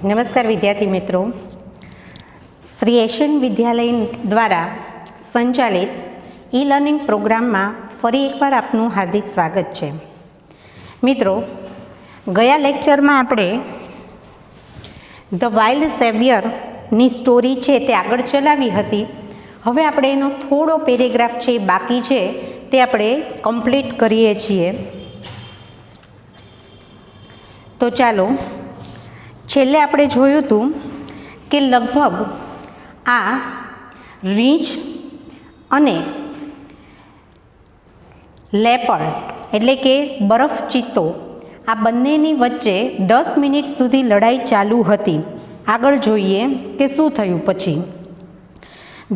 નમસ્કાર વિદ્યાર્થી મિત્રો, શ્રી એશિયન વિદ્યાલય દ્વારા સંચાલિત ઈ લર્નિંગ પ્રોગ્રામમાં ફરી એકવાર આપનું હાર્દિક સ્વાગત છે. મિત્રો, ગયા લેક્ચરમાં આપણે ધ વાઇલ્ડ સેવિયરની સ્ટોરી છે તે આગળ ચલાવી હતી. હવે આપણે એનો થોડો પેરેગ્રાફ છે એ બાકી છે તે આપણે કમ્પ્લીટ કરીએ છીએ. તો ચાલો, છેલ્લે આપણે જોયું હતું કે લગભગ આ રીંછ અને લેપર્ડ એટલે કે બરફ ચિત્તો આ બંનેની વચ્ચે 10 મિનિટ સુધી લડાઈ ચાલુ હતી. આગળ જોઈએ કે શું થયું પછી.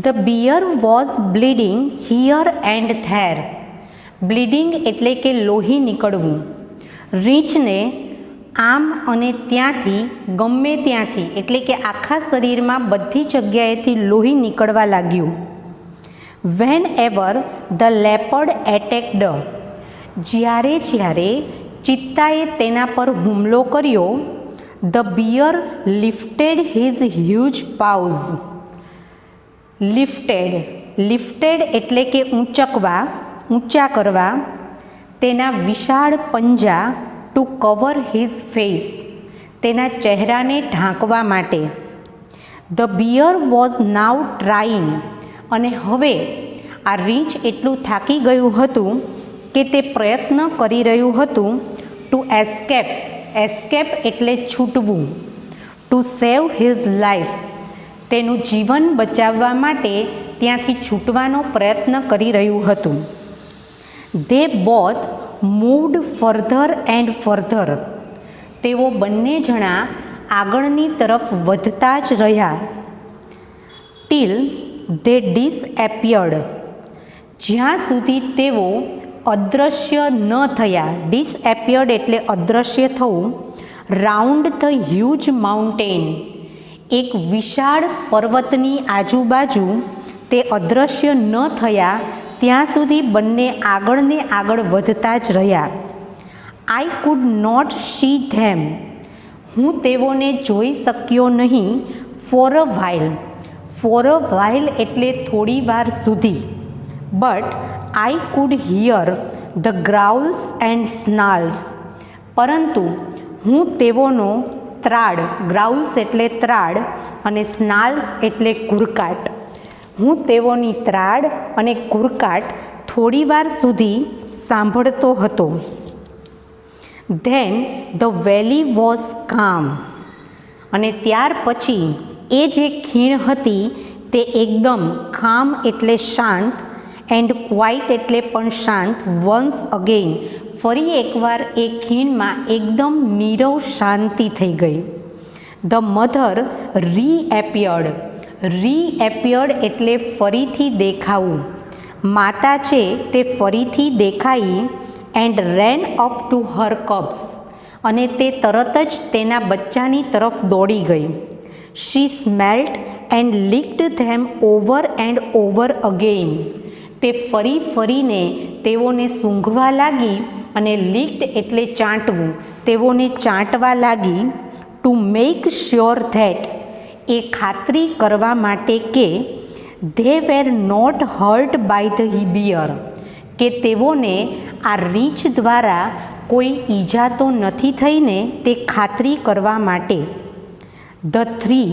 The bear was bleeding here and there. Bleeding એટલે કે લોહી નીકળવું. રીંછને આમ અને ત્યાંથી ગમે ત્યાંથી એટલે કે આખા શરીરમાં બધી જગ્યાએથી લોહી નીકળવા લાગ્યું. Whenever the leopard attacked. જ્યારે ચિત્તાએ તેના પર હુમલો કર્યો, the bear lifted his huge paws. Lifted એટલે કે ઊંચા કરવા, તેના વિશાળ પંજા ટુ કવર હિઝ ફેસ, તેના ચહેરાને ઢાંકવા માટે. The bear was now trying. અને હવે આ રીંછ એટલું થાકી ગયું હતું કે તે પ્રયત્ન કરી રહ્યું હતું ટુ એસ્કેપ એટલે છૂટવું. ટુ સેવ હિઝ લાઈફ, તેનું જીવન બચાવવા માટે ત્યાંથી છૂટવાનો પ્રયત્ન કરી રહ્યું હતું. They both moved further and further. તેઓ બંને જણા આગળની તરફ વધતા જ રહ્યા. Till they disappeared. જ્યાં સુધી તેઓ અદૃશ્ય ન થયા. ડિસએપિયર્ડ એટલે અદૃશ્ય થવું. Round the huge mountain. એક વિશાળ પર્વતની આજુબાજુ તે અદૃશ્ય ન થયા ત્યાં સુધી બંને આગળને આગળ વધતા જ રહ્યા. I could not see them. હું તેઓને જોઈ શક્યો નહીં. ફોર અ વાઇલ એટલે થોડી વાર સુધી. But I could hear the growls and snarls. પરંતુ હું તેઓનો ત્રાડ, ગ્રાઉલ્સ એટલે ત્રાડ અને સ્નાલ્સ એટલે ઘુરકાટ, હું તેઓની ત્રાડ અને ઘુરકાટ થોડી વાર સુધી સાંભળતો હતો. ધેન ધ વેલી વોઝ કામ. અને ત્યાર પછી એ જે ખીણ હતી તે એકદમ કામ એટલે શાંત, એન્ડ ક્વાઇટ એટલે પણ શાંત. વન્સ અગેન, ફરી એકવાર એ ખીણમાં એકદમ નીરવ શાંતિ થઈ ગઈ. ધ મધર રીએપિયર્ડ એટલે ફરીથી દેખાવું. માતા છે તે ફરીથી દેખાઈ. And ran up to her cubs. અને તે તરત જ તેના બચ્ચાની તરફ દોડી ગઈ. She smelt and licked them over and over again. તે ફરીને તેઓને સૂંઘવા લાગી અને લિક્ડ એટલે ચાંટવું, તેઓને ચાંટવા લાગી. ટુ મેક શ્યોર ધેટ, એ ખાતરી કરવા માટે કે they were not hurt by the bear, કે તેઓને આ રીંછ દ્વારા કોઈ ઈજા તો નથી થઈને તે ખાતરી કરવા માટે. The three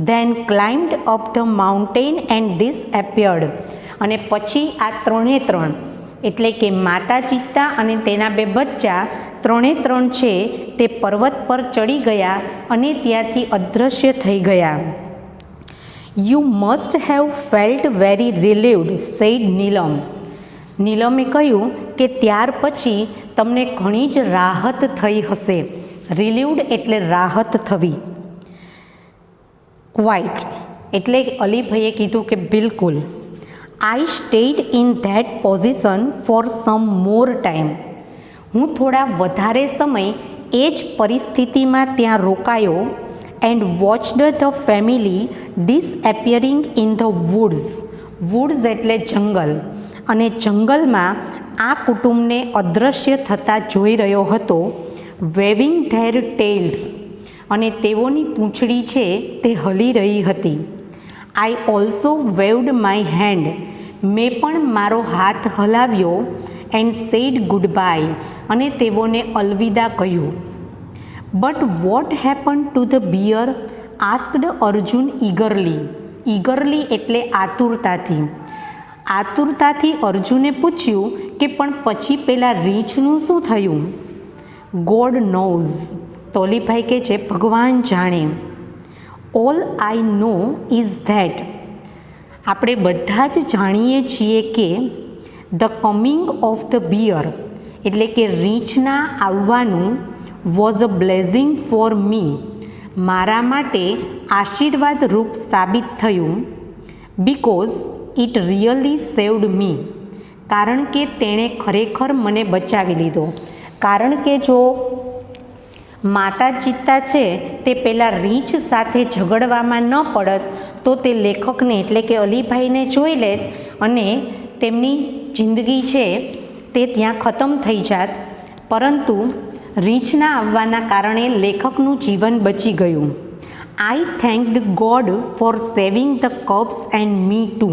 then climbed up the mountain and disappeared. અને પછી આ ત્રણે એટલે કે માતા ચિત્તા અને તેના બે બચ્ચા ત્રણે છે તે પર્વત પર ચડી ગયા અને ત્યાંથી અદૃશ્ય થઈ ગયા. You must have felt very relieved said Neelam. નીલમે કહ્યું કે ત્યાર પછી તમને ઘણી જ રાહત થઈ હશે. રિલીવ્ડ એટલે રાહત થવી. ક્વાઇટ એટલે અલીભાઈએ કીધું કે બિલકુલ. I stayed in that position for some more time. હું થોડા વધારે સમય એ જ પરિસ્થિતિમાં ત્યાં રોકાયો. And watched the family disappearing in the woods એટલે જંગલ. અને જંગલમાં આ કુટુંબને અદૃશ્ય થતાં જોઈ રહ્યો હતો. Waving their tails. અને તેઓની પૂંછડી છે તે હલી રહી હતી. I also waved my hand, મેં પણ મારો હાથ હલાવ્યો. એન્ડ સેડ ગુડ બાય, અને તેઓને અલવિદા કહ્યું. But what happen to the bear? Asked Arjun eagerly. Eagerly એટલે આતુરતાથી. આતુરતાથી અર્જુને પૂછ્યું કે પણ પછી પેલા રીંછનું શું થયું? ગોડ નોઝ, તોલીભાઈ કહે છે ભગવાન જાણે. All I know is that, આપણે બધા જ જાણીએ છીએ કે the coming of the bear, એટલે કે રીંછના આવવાનું, was a blessing for me, મારા માટે આશીર્વાદ રૂપ સાબિત થયું. Because it really saved me, કારણ કે તેણે ખરેખર મને બચાવી લીધો. કારણ કે જો માતા ચિત્તા છે તે પેલા રીંછ સાથે ઝઘડવામાં ન પડત તો તે લેખકને એટલે કે અલીભાઈને જોઈ લેત અને તેમની જિંદગી છે તે ત્યાં ખતમ થઈ જાત. પરંતુ રીંછના આવવાના કારણે લેખકનું જીવન બચી ગયું. I thanked God for saving the cubs and me too,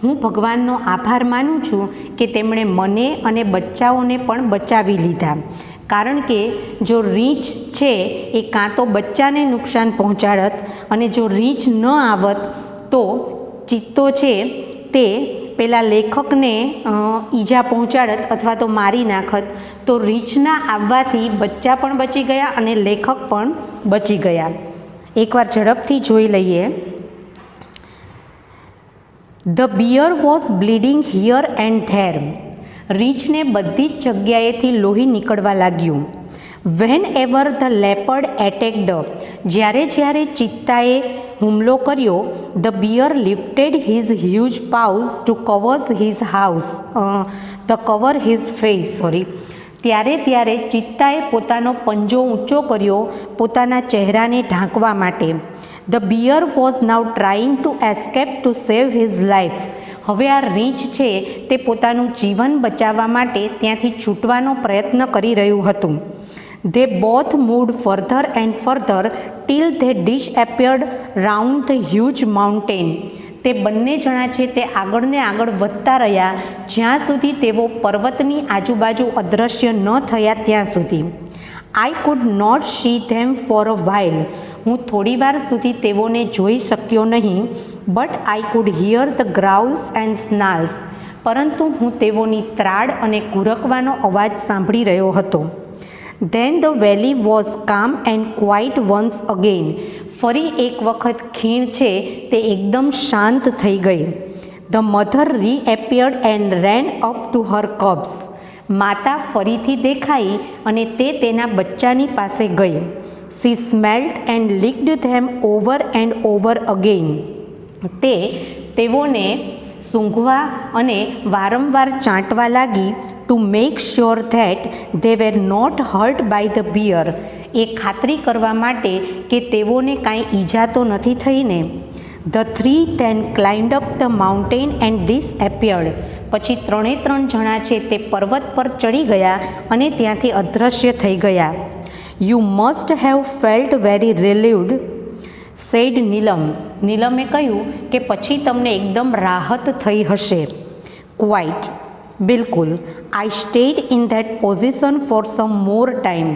હું ભગવાનનો આભાર માનું છું કે તેમણે મને અને બચ્ચાઓને પણ બચાવી લીધા. કારણ કે જો રીંછ છે એ કાં તો બચ્ચાને નુકસાન પહોંચાડત, અને જો રીંછ ન આવત તો ચિત્તો છે તે પેલા લેખકને ઈજા પહોંચાડત અથવા તો મારી નાખત. તો રીંછના આવવાથી બચ્ચા પણ બચી ગયા અને લેખક પણ બચી ગયા. એકવાર ઝડપથી જોઈ લઈએ. The bear was bleeding here and there, રીંછને બધી જ જગ્યાએથી લોહી નીકળવા લાગ્યું. Whenever the leopard attacked, જ્યારે ચિત્તાએ હુમલો કર્યો, the bear lifted his huge paws to cover his face, ત્યારે ચિત્તાએ પોતાનો પંજો ઊંચો કર્યો પોતાના ચહેરાને ઢાંકવા માટે. The bear was now trying to escape to save his life, હવે આ રીંછ છે તે પોતાનું જીવન બચાવવા માટે ત્યાંથી છૂટવાનો પ્રયત્ન કરી રહ્યું હતું. They both moved further and further till they disappeared round the huge mountain, તે બંને જણા છે તે આગળને આગળ વધતા રહ્યા જ્યાં સુધી તેઓ પર્વતની આજુબાજુ અદૃશ્ય ન થયા ત્યાં સુધી. I could not see them for a while, હું થોડીવાર સુધી તેઓને જોઈ શક્યો નહીં. But I could hear the growls and snarls, પરંતુ હું તેઓની ત્રાડ અને કુરકવાનો અવાજ સાંભળી રહ્યો હતો. Then the valley was calm and quiet once again, ફરી એક વખત ખીણ છે તે એકદમ શાંત થઈ ગઈ. The mother reappeared and ran up to her cubs, માતા ફરીથી દેખાઈ અને તે તેના બચ્ચાની પાસે ગઈ. She smelled and licked them over and over again, તેઓને સૂંઘવા અને વારંવાર ચાંટવા લાગી. To make sure that they were not hurt by the bear, એ ખાતરી કરવા માટે કે તેઓને કાંઈ ઈજા તો નથી થઈને. The three then climbed up the mountain and disappeared, પછી ત્રણ જણા છે તે પર્વત પર ચડી ગયા અને ત્યાંથી અદૃશ્ય થઈ ગયા. You must have felt very relieved said Neelam, નીલમે કહ્યું કે પછી તમને એકદમ રાહત થઈ હશે. ક્વાઇટ, બિલકુલ. I stayed in that position for some more time,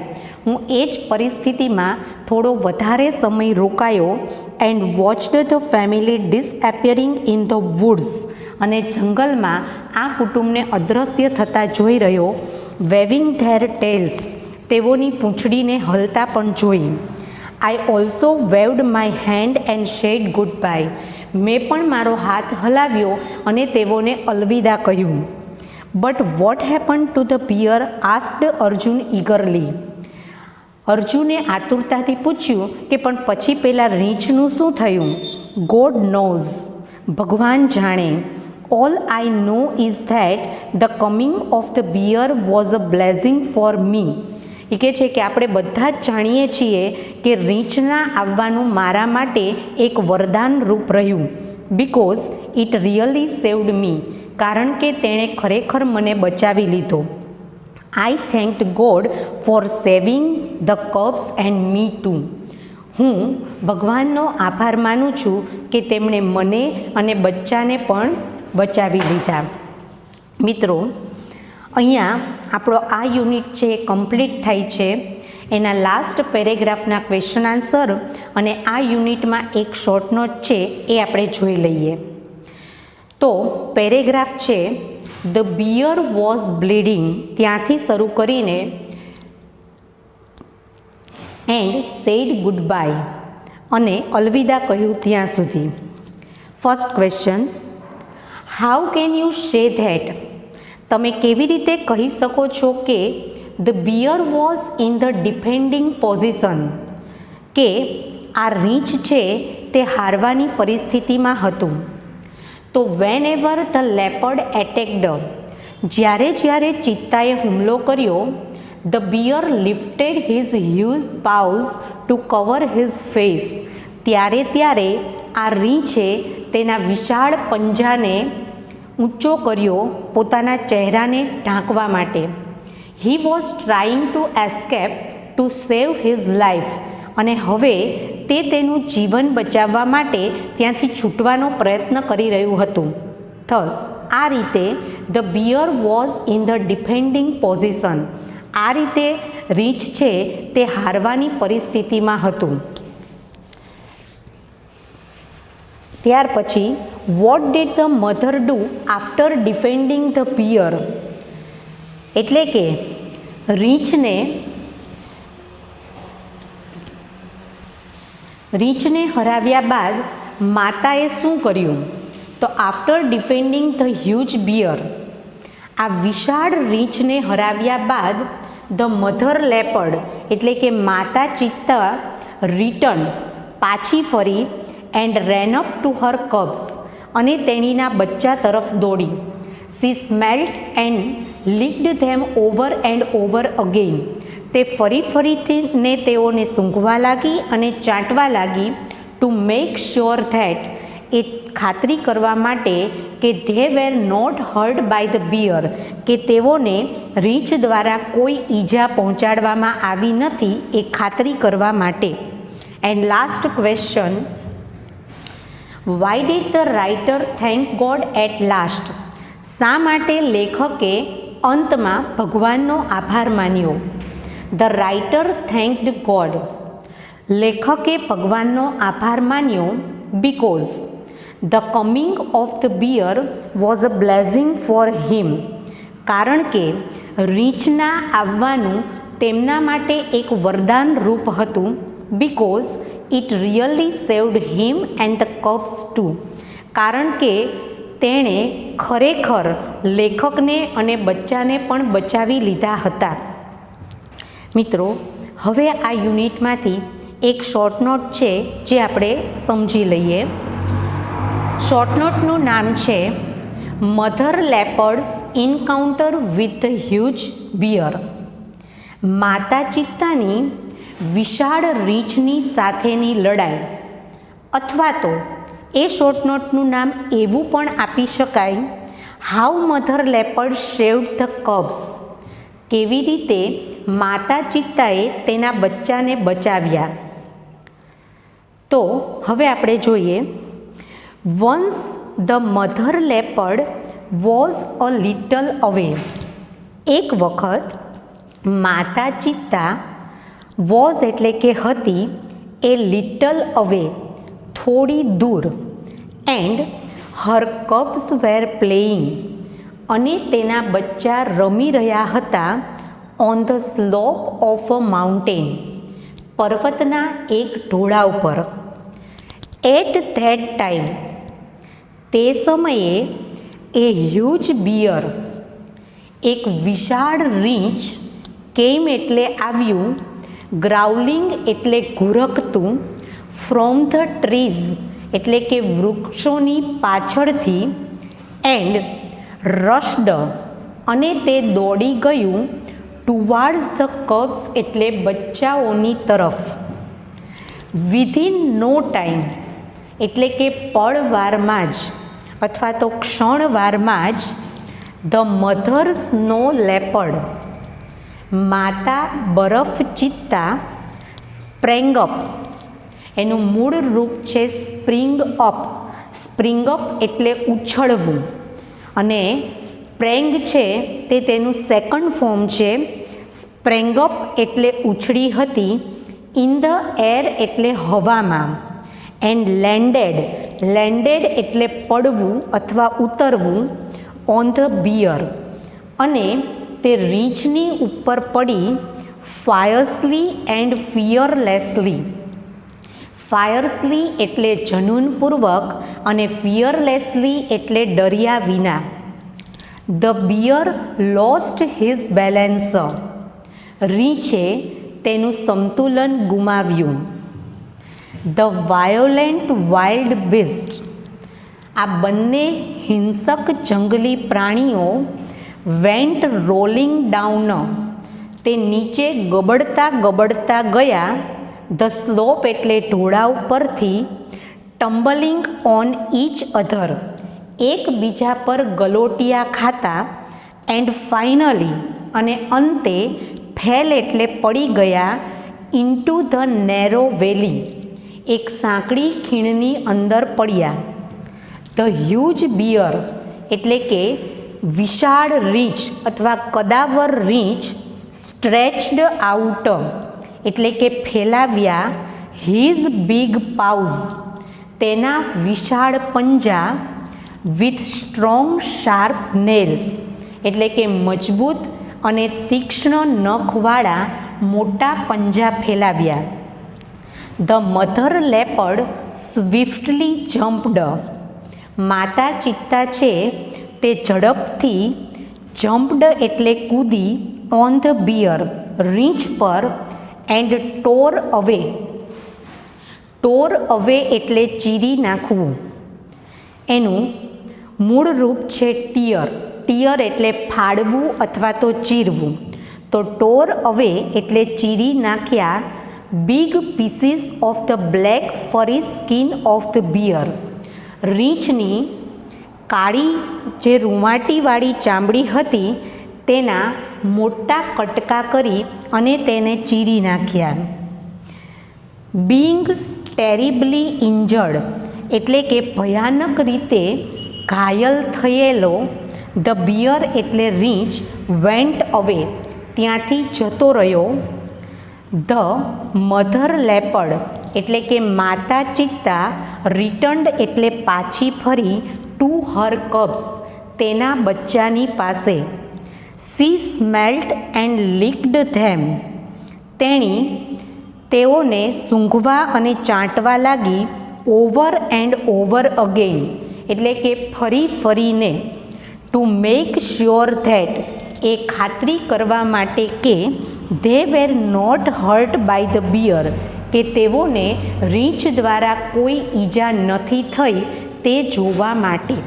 હું એ જ પરિસ્થિતિમાં થોડો વધારે સમય રોકાયો. And watched the family disappearing in the woods, અને જંગલમાં આ કુટુંબને અદૃશ્ય થતાં જોઈ રહ્યો. વેવિંગ ધેર ટેલ્સ, તેઓની પૂંછડીને હલતા પણ જોઈ. I also waved my hand and said goodbye, મેં પણ મારો હાથ હલાવ્યો અને તેઓને અલવિદા કહ્યું. But what happen to the bear? Asked Arjun eagerly, અર્જુને આતુરતાથી પૂછ્યું કે પણ પછી પેલા રીંછનું શું થયું? ગોડ નોઝ, ભગવાન જાણે. All I know is that the coming of the bear was a blessing for me, એ કહે છે કે આપણે બધા જ જાણીએ છીએ કે રીંછના આવવાનું મારા માટે એક વરદાન રૂપ રહ્યું. Because it really saved me, કારણ કે તેણે ખરેખર મને બચાવી લીધો. I thanked God for saving the cubs and me too, હું ભગવાનનો આભાર માનું છું કે તેમણે મને અને બચ્ચાને પણ બચાવી લીધા. મિત્રો, અહીંયા આપણો આ યુનિટ છે એ કમ્પ્લીટ થાય છે. એના લાસ્ટ પેરેગ્રાફના ક્વેશ્ચન આન્સર અને આ યુનિટમાં એક શોર્ટ નોટ છે એ આપણે જોઈ લઈએ. તો પેરેગ્રાફ છે ધ બિયર વોઝ બ્લીડિંગ, ત્યાંથી શરૂ કરીને એન્ડ સેડ ગુડ બાય, અને અલવિદા કહ્યું ત્યાં સુધી. First question, how can you say that, તમે કેવી રીતે કહી શકો છો કે the bear was in the defending position, કે આ રીંછ છે તે હારવાની પરિસ્થિતિમાં હતું. તો whenever the leopard attacked, જ્યારે ચિત્તાએ હુમલો કર્યો, the bear lifted his huge paws to cover his face, ત્યારે આ રીંછે તેના વિશાળ પંજાને ઊંચો કર્યો પોતાના ચહેરાને ઢાંકવા માટે. He was trying to escape to save his life, અને હવે તે તેનું જીવન બચાવવા માટે ત્યાંથી છૂટવાનો પ્રયત્ન કરી રહ્યું હતું. થસ આ રીતે the bear was in the defending position, આ રીતે રીંછ છે તે હારવાની પરિસ્થિતિમાં હતું. ત્યાર પછી what did the mother do after defending the bear, એટલે કે રીંછને હરાવ્યા બાદ માતાએ શું કર્યું? તો after defending the huge bear, આ વિશાળ રીંછને હરાવ્યા બાદ ધ મધર લેપર્ડ, એટલે કે માતા ચિત્તા રિટર્ન, પાછી ફરી, and ran up to her cubs, અને તેણીના બચ્ચા તરફ દોડી. She smelt and licked them over and over again, તે ફરીને તેઓને સૂંઘવા લાગી અને ચાટવા લાગી. ટુ મેક શ્યોર ધેટ, એ ખાતરી કરવા માટે કે they were not hurt by the bear, કે તેઓને રીંછ દ્વારા કોઈ ઈજા પહોંચાડવામાં આવી નથી, એ ખાતરી કરવા માટે. And last question, why did the writer thank God at last, શા માટે લેખકે અંતમાં ભગવાનનો આભાર માન્યો? ધ રાઇટર થેન્ક્ડ ગોડ, લેખકે ભગવાનનો આભાર માન્યો because the coming of the bear was a blessing for him, કારણ કે રીંછના આવવાનું તેમના માટે એક વરદાન રૂપ હતું. Because it really saved him and the cubs too, કારણ કે તેણે ખરેખર લેખકને અને બચ્ચાને પણ બચાવી લીધા હતા. મિત્રો, હવે આ યુનિટમાંથી એક શોર્ટ નોટ છે જે આપણે સમજી લઈએ. શોર્ટ નોટનું નામ છે mother leopard's encounter with the huge bear, માતા ચિત્તાની વિશાળ રીંછની સાથેની લડાઈ. અથવા તો એ શોર્ટ નોટનું નામ એવું પણ આપી શકાય, how mother leopard saved the cubs, કેવી રીતે માતા ચિત્તાએ તેના બચ્ચાને બચાવ્યા. તો હવે આપણે જોઈએ. Once the mother leopard was a little અવે, એક વખત માતા ચિત્તા વોઝ એટલે કે હતી, એ લિટલ અવે થોડી દૂર, and her cubs were playing, અને તેના બચ્ચા રમી રહ્યા હતા, on the slope of a mountain, પર્વતના એક ઢોળા ઉપર. એટ ધેટ ટાઈમ, તે સમયે એ હ્યુજ બિયર, એક વિશાળ રીંછ, કેમ એટલે આવ્યું, ગ્રાઉલિંગ એટલે ઘુરકતું, ફ્રોમ ધ ટ્રીઝ એટલે કે વૃક્ષોની પાછળથી, એન્ડ રશ્ડ અને તે દોડી ગયું, ટુવાર્ડ્સ ધ કબ્સ એટલે બચ્ચાઓની તરફ. વિધિન નો ટાઈમ એટલે કે પળવારમાં જ અથવા તો ક્ષણવારમાં જ, ધ મધર સ્નો લેપર્ડ, માતા બરફ ચિત્તા, સ્પ્રેંગ અપ એનું મૂળ રૂપ છે સ્પ્રિંગ અપ. સ્પ્રિંગ અપ એટલે ઉછળવું, અને સ્પ્રેંગ છે તે તેનું સેકન્ડ ફોર્મ છે. સ્પ્રેંગ અપ એટલે ઉછળી હતી, ઇન ધ એર એટલે હવામાં, એન્ડ લેન્ડેડ. લેન્ડેડ એટલે પડવું અથવા ઉતરવું, ઓન ધ બિયર, અને તે રીંછની ઉપર પડી, ફાયર્સલી એન્ડ ફિયરલેસલી. ફાયર્સલી એટલે જનૂનપૂર્વક અને ફિયરલેસલી એટલે ડર્યા વિના. The bear lost his balance. રીંછે તેનું સંતુલન ગુમાવ્યું. The violent wild beast. આ બંને હિંસક જંગલી પ્રાણીઓ વેન્ટ રોલિંગ ડાઉન. તે નીચે ગબડતા ગબડતા ગયા. ધ સ્લોપ એટલે ઢોળાવ પરથી. ટમ્બલિંગ ઓન ઈચ અધર. એકબીજા પર ગલોટિયા ખાતા. એન્ડ ફાઇનલી અને અંતે ફેલ એટલે પડી ગયા. ઇન્ટુ ધ નેરો વેલી. એક સાંકડી ખીણની અંદર પડ્યા. ધ હ્યુજ બિયર એટલે કે વિશાળ રીંછ અથવા કદાવર રીંછ, સ્ટ્રેચ્ડ આઉટ એટલે કે ફેલાવ્યા, હિઝ બિગ પાઉઝ તેના વિશાળ પંજા, વિથ સ્ટ્રોંગ શાર્પ નેલ્સ એટલે કે મજબૂત અને તીક્ષ્ણ નખવાળા મોટા પંજા ફેલાવ્યા. The mother leopard swiftly jumped. માતા ચિત્તા છે તે ઝડપથી, જમ્પડ એટલે કૂદી, ઓન ધ બિયર રીંછ પર, એન્ડ ટોર અવે. ટોર અવે એટલે ચીરી નાખવું. એનું મૂળ રૂપ છે ટીયર. ટીયર એટલે ફાડવું અથવા તો ચીરવું. તો ટોર અવે એટલે ચીરી નાખ્યા, big pieces of the black ફરી સ્કિન ઓફ ધ બિયર. રીંછની કાળી જે રૂંવાટીવાળી ચામડી હતી તેના મોટા કટકા કરી અને તેને ચીરી નાખ્યા. બીંગ ટેરિબલી ઇન્જર્ડ એટલે કે ભયાનક રીતે ઘાયલ થયેલો. ધ બિયર એટલે રીંછ, વેન્ટ અવે ત્યાંથી જતો રહ્યો. ધ મધર લેપર્ડ એટલે કે માતા ચિત્તા, રિટર્ન્ડ એટલે પાછી ફરી, ટુ હર કબ્સ તેના બચ્ચાની પાસે. સી સ્મેલ્ટ એન્ડ લિક્ડ ધેમ. તેણી તેઓને સૂંઘવા અને ચાટવા લાગી. ઓવર એન્ડ ઓવર અગેઇન એટલે કે ફરી ફરીને. ટુ મેક શ્યોર ધેટ એ ખાતરી કરવા માટે કે they were not hurt by the bear કે તેઓને રીંછ દ્વારા કોઈ ઈજા નથી થઈ તે જોવા માટે,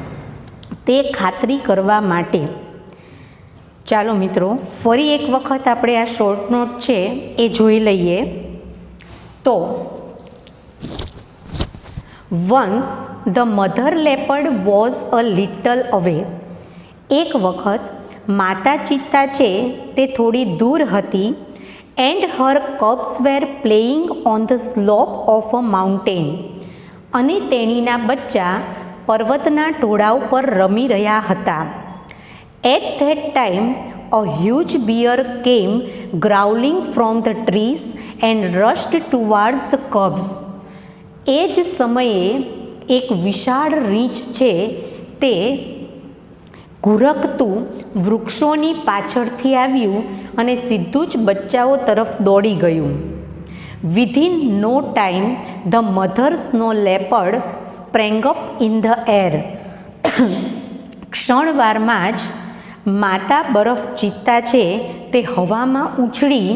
તે ખાતરી કરવા માટે. ચાલો મિત્રો, ફરી એક વખત આપણે આ શોર્ટ નોટ છે એ જોઈ લઈએ. તો once the mother leopard was a little અવે. એક વખત માતા ચિત્તા છે તે થોડી દૂર હતી. And her cubs were playing on the slope of a mountain. અને તેણીના બચ્ચા પર્વતના ઢોળાવ પર રમી રહ્યા હતા. At that time a huge bear came growling from the trees and rushed towards the cubs. એ જ સમયે એક વિશાળ રીંછ છે તે ઘુરકતું વૃક્ષોની પાછળથી આવ્યું અને સીધું જ બચ્ચાઓ તરફ દોડી ગયું. Within no time the mother snow leopard sprang up in the air. ક્ષણવારમાં જ માતા બરફ ચિત્તા છે તે હવામાં ઉછળી.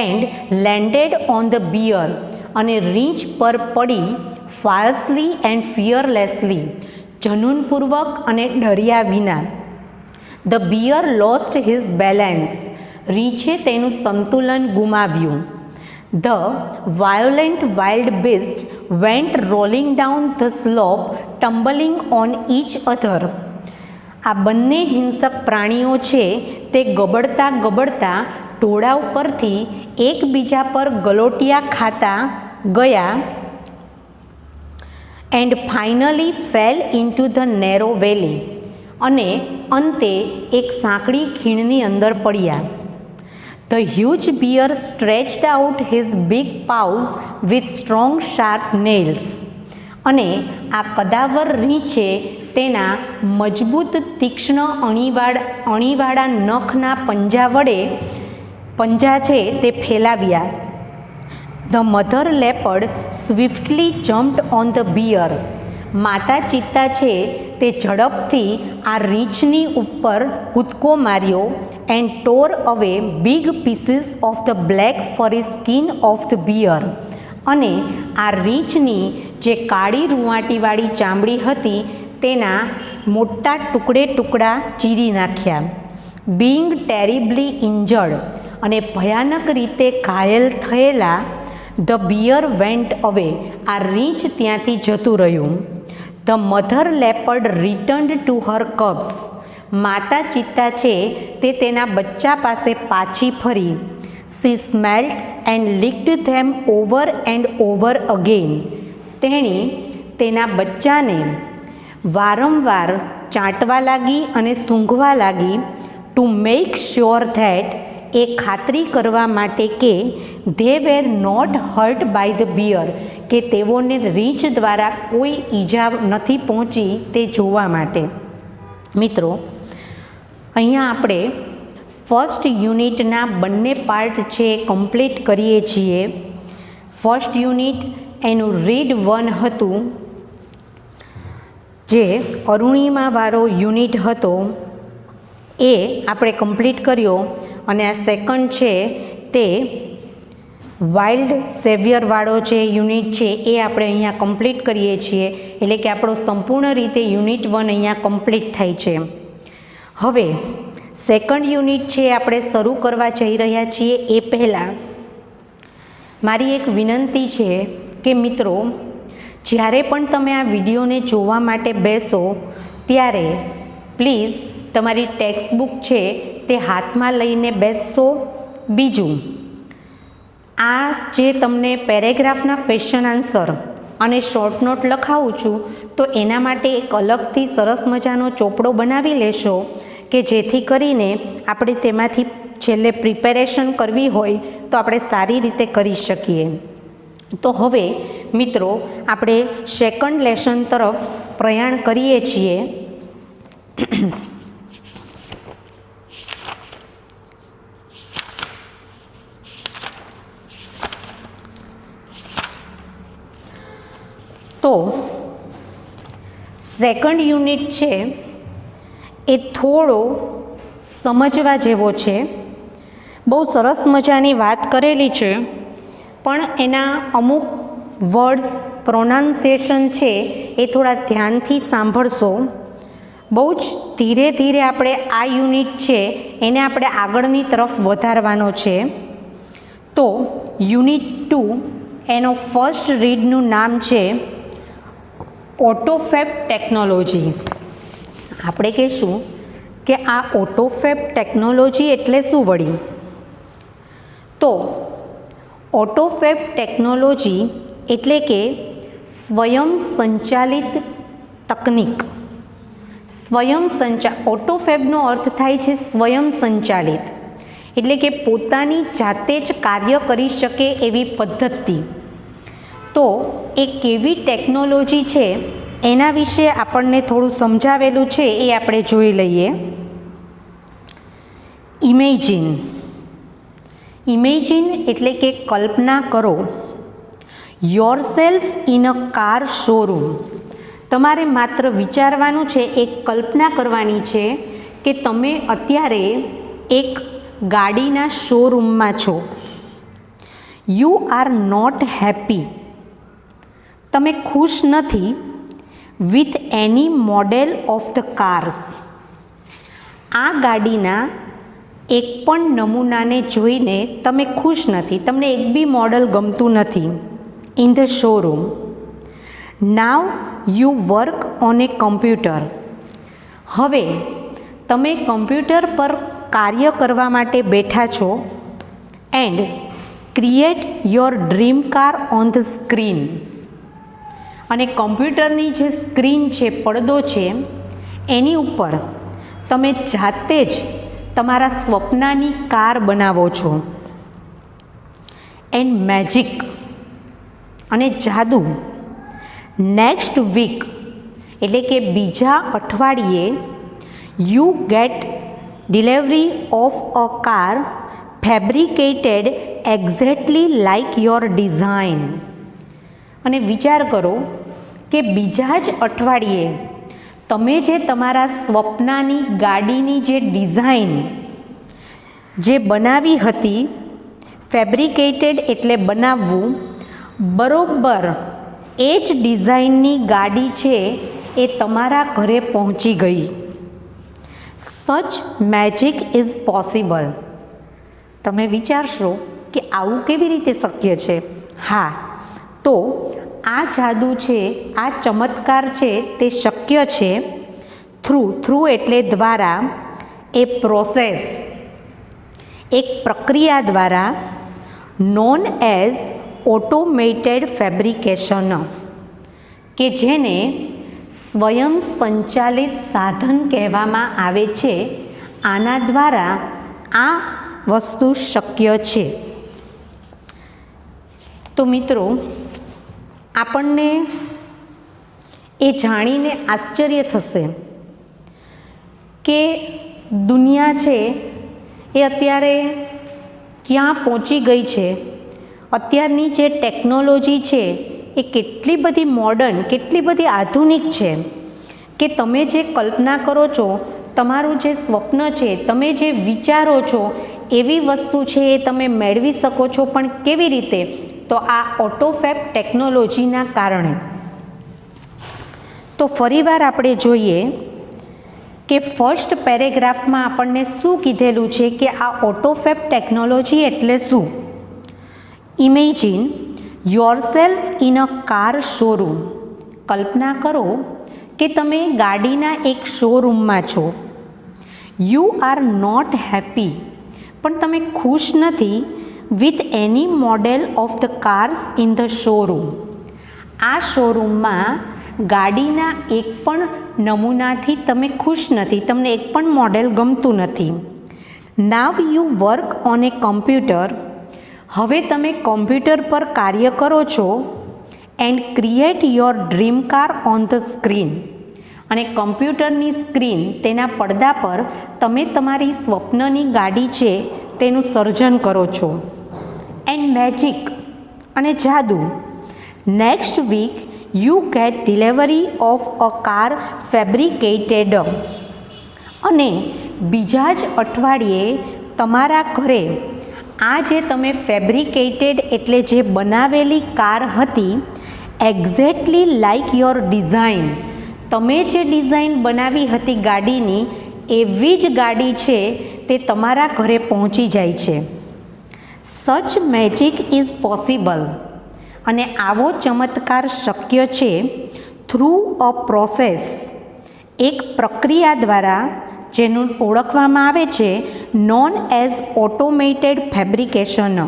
And landed on the bear અને રીંછ પર પડી. ફાયર્સલી એન્ડ ફિયરલેસલી જનૂનપૂર્વક અને ડર્યા વિના. The bear lost his balance. રીંછે તેનું સંતુલન ગુમાવ્યું. The violent wild beast went rolling down the slope, tumbling on each other. આ બંને હિંસક પ્રાણીઓ છે તે ગબડતા ગબડતા ઢોળાવ પરથી એકબીજા પર ગલોટિયા ખાતા ગયા. And finally fell into the narrow valley, અને અંતે એક સાંકડી ખીણની અંદર પડ્યા. The huge bear stretched out his big paws with strong sharp nails. અને આ કદાવર રીંછે તેના મજબૂત તીક્ષ્ણ અણીવાળા નખના પંજા છે તે ફેલાવ્યા. The mother leopard swiftly jumped on the bear. માતા ચિત્તા છે તે ઝડપથી આ રીંછની ઉપર કૂદકો માર્યો. And tore away big pieces of the black furry skin of the bear. અને આ રીંછની જે કાળી રૂંવાટીવાળી ચામડી હતી તેના મોટા ટુકડા ચીરી નાખ્યા. Being terribly injured, અને ભયાનક રીતે ઘાયલ થયેલા, the bear went away. આ રીંછ ત્યાંથી જતું રહ્યું. The mother leopard returned to her cubs. માતા ચિત્તા છે તે તેના બચ્ચા પાસે પાછી ફરી. She smelt and licked them over and over again. તેણી તેના બચ્ચાને વારંવાર ચાટવા લાગી અને સૂંઘવા લાગી. ટુ મેક શ્યોર ધેટ, એ ખાતરી કરવા માટે કે they were not hurt by the bear, કે તેઓને રીંછ દ્વારા કોઈ ઈજા નથી પહોંચી તે જોવા માટે. મિત્રો, અહીંયા આપણે ફર્સ્ટ યુનિટના બંને પાર્ટ છે કમ્પ્લીટ કરીએ છીએ. ફર્સ્ટ યુનિટ એનું રીડ 1 હતું, જે અરુણિમાવાળો યુનિટ હતો એ આપણે કમ્પ્લીટ કર્યો. અને આ સેકન્ડ છે તે વાઇલ્ડ સેવિયરવાળો જે યુનિટ છે એ આપણે અહીંયા કમ્પ્લીટ કરીએ છીએ. એટલે કે આપણો સંપૂર્ણ રીતે યુનિટ 1 અહીંયા કમ્પ્લીટ થાય છે. હવે સેકન્ડ યુનિટ છે આપણે શરૂ કરવા જઈ રહ્યા છીએ એ પહેલાં મારી એક વિનંતી છે કે મિત્રો, જ્યારે પણ તમે આ વિડીયોને જોવા માટે બેસો ત્યારે પ્લીઝ તમારી ટેક્સ્ટબુક છે તે હાથમાં લઈને બેસશો. બીજું, આ જે તમને પેરેગ્રાફના ક્વેશ્ચન આન્સર અને શોર્ટ નોટ લખાવું છું તો એના માટે એક અલગથી સરસ મજાનો ચોપડો બનાવી લેશો કે જેથી કરીને આપણે તેમાંથી છેલ્લે પ્રિપેરેશન કરવી હોય તો આપણે સારી રીતે કરી શકીએ. તો હવે મિત્રો આપણે સેકન્ડ લેસન તરફ પ્રયાણ કરીએ છીએ. તો સેકન્ડ યુનિટ છે એ થોડો સમજવા જેવો છે. બહુ સરસ મજાની વાત કરેલી છે, પણ એના અમુક વર્ડ્સ પ્રોનાઉન્સિએશન છે એ થોડા ધ્યાનથી સાંભળશો. બહુ જ ધીરે ધીરે આપણે આ યુનિટ છે એને આપણે આગળની તરફ વધારવાનો છે. તો યુનિટ 2 એનો ફર્સ્ટ રીડનું નામ છે ઓટોફેબ ટેકનોલોજી. આપણે કહીશું કે આ ઓટોફેબ ટેકનોલોજી એટલે શું વળી? તો ઓટોફેબ ટેકનોલોજી એટલે કે સ્વયં સંચાલિત તકનિક. ઓટોફેબનો અર્થ થાય છે સ્વયં સંચાલિત, એટલે કે પોતાની જાતે જ કાર્ય કરી શકે એવી પદ્ધતિ. તો એ કેવી ટેકનોલોજી છે એના વિશે આપણને થોડું સમજાવેલું છે એ આપણે જોઈ લઈએ. ઇમેજિન એટલે કે કલ્પના કરો. Yourself in a car showroom. તમારે માત્ર વિચારવાનું છે, એક કલ્પના કરવાની છે કે તમે અત્યારે એક ગાડીના શોરૂમમાં છો. You are not happy. તમે ખુશ નથી with any model of the cars. આ ગાડીના એક પણ નમૂનાને જોઈને તમે ખુશ નથી, તમને એક બી મોડલ ગમતું નથી. In the showroom. Now you work on A computer. હવે તમે કમ્પ્યુટર પર કાર્ય કરવા માટે બેઠા છો. And create your dream car on the screen. અને કમ્પ્યુટરની જે સ્ક્રીન છે, પડદો છે, એની ઉપર તમે જાતે જ તમારા સ્વપ્નની કાર બનાવો છો. એન્ડ મેજિક અને જાદુ નેક્સ્ટ વીક એટલે કે બીજા અઠવાડિયે you get delivery of a car fabricated exactly like your design. અને વિચાર કરો કે બીજા જ અઠવાડિયે તમે જે તમારા સ્વપ્નની ગાડીની જે ડિઝાઇન જે બનાવી હતી, ફેબ્રિકેટેડ એટલે બનાવવું, બરોબર એ જ ડિઝાઇનની ગાડી છે એ તમારા ઘરે પહોંચી ગઈ. સચ મેજિક ઇઝ પોસિબલ. તમે વિચારશો કે આવું કેવી રીતે શક્ય છે? હા, તો આ જાદુ છે, આ ચમત્કાર છે, તે શક્ય છે થ્રુ એટલે દ્વારા, એ પ્રોસેસ, એક પ્રક્રિયા દ્વારા, નોન એઝ ઓટોમેટેડ ફેબ્રિકેશન, કે જેને સ્વયં સંચાલિત સાધન કહેવામાં આવે છે. આના દ્વારા આ વસ્તુ શક્ય છે. તો મિત્રો, આપણને એ જાણીને આશ્ચર્ય થશે કે દુનિયા છે એ અત્યારે ક્યાં પહોંચી ગઈ છે. અત્યારની જે ટેકનોલોજી છે એ કેટલી બધી મોડર્ન, કેટલી બધી આધુનિક છે કે તમે જે કલ્પના કરો છો, તમારું જે સ્વપ્ન છે, તમે જે વિચારો છો, એવી વસ્તુ છે એ તમે મેળવી શકો છો. પણ કેવી રીતે? તો આ ઓટોફેબ ટેકનોલોજીના કારણે. તો ફરીવાર આપણે જોઈએ કે ફર્સ્ટ પેરેગ્રાફમાં આપણને શું કીધેલું છે કે આ ઓટોફેબ ટેકનોલોજી એટલે શું? Imagine yourself in a car showroom. કલ્પના કરો કે તમે ગાડીના એક શોરૂમમાં છો. યુ આર નોટ હેપી, પણ તમે ખુશ નથી with any model of the cars in the showroom. આ શોરૂમમાં ગાડીના એક પણ નમૂનાથી તમે ખુશ નથી, તમને એક પણ મોડેલ ગમતું નથી. Now you work on A computer. હવે તમે કોમ્પ્યુટર પર કાર્ય કરો છો. And create your dream car on the screen. અને કમ્પ્યુટરની સ્ક્રીન, તેના પડદા પર તમે તમારી સ્વપ્નની ગાડી છે તેનું સર્જન કરો છો. એન્ડ મેજિક અને જાદુ next week you get delivery of a car fabricated. અને બીજા જ અઠવાડિયે તમારા ઘરે આ જે તમે ફેબ્રિકેટેડ એટલે જે બનાવેલી કાર હતી, એક્ઝેક્ટલી લાઇક યોર ડિઝાઇન, તમે જે ડિઝાઇન બનાવી હતી ગાડીની, એવી જ ગાડી છે તે તમારા ઘરે પહોંચી જાય છે. સચ મેજિક ઇઝ પોસિબલ. અને આવો ચમત્કાર શક્ય છે થ્રુ અ પ્રોસેસ, એક પ્રક્રિયા દ્વારા, જેનું ઓળખવામાં આવે છે નોન એઝ ઓટોમેટેડ ફેબ્રિકેશન,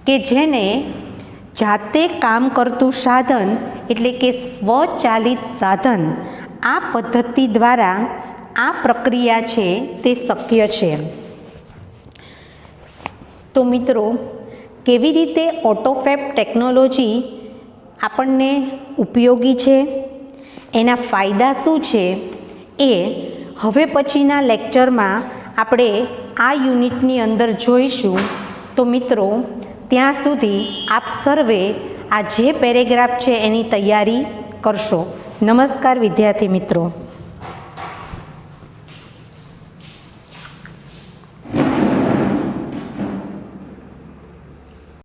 કે જેને જાતે કામ કરતું સાધન એટલે કે સ્વચાલિત સાધન, આ પદ્ધતિ દ્વારા આ પ્રક્રિયા છે તે શક્ય છે. તો મિત્રો, કેવી રીતે ઓટોફેબ ટેકનોલોજી આપણને ઉપયોગી છે, એના ફાયદા શું છે, એ હવે પછીના લેક્ચરમાં આપણે આ યુનિટની અંદર જોઈશું. તો મિત્રો, ત્યાં સુધી આપ સર્વે આ જે પેરેગ્રાફ છે એની તૈયારી કરશો. નમસ્કાર વિદ્યાર્થી મિત્રો.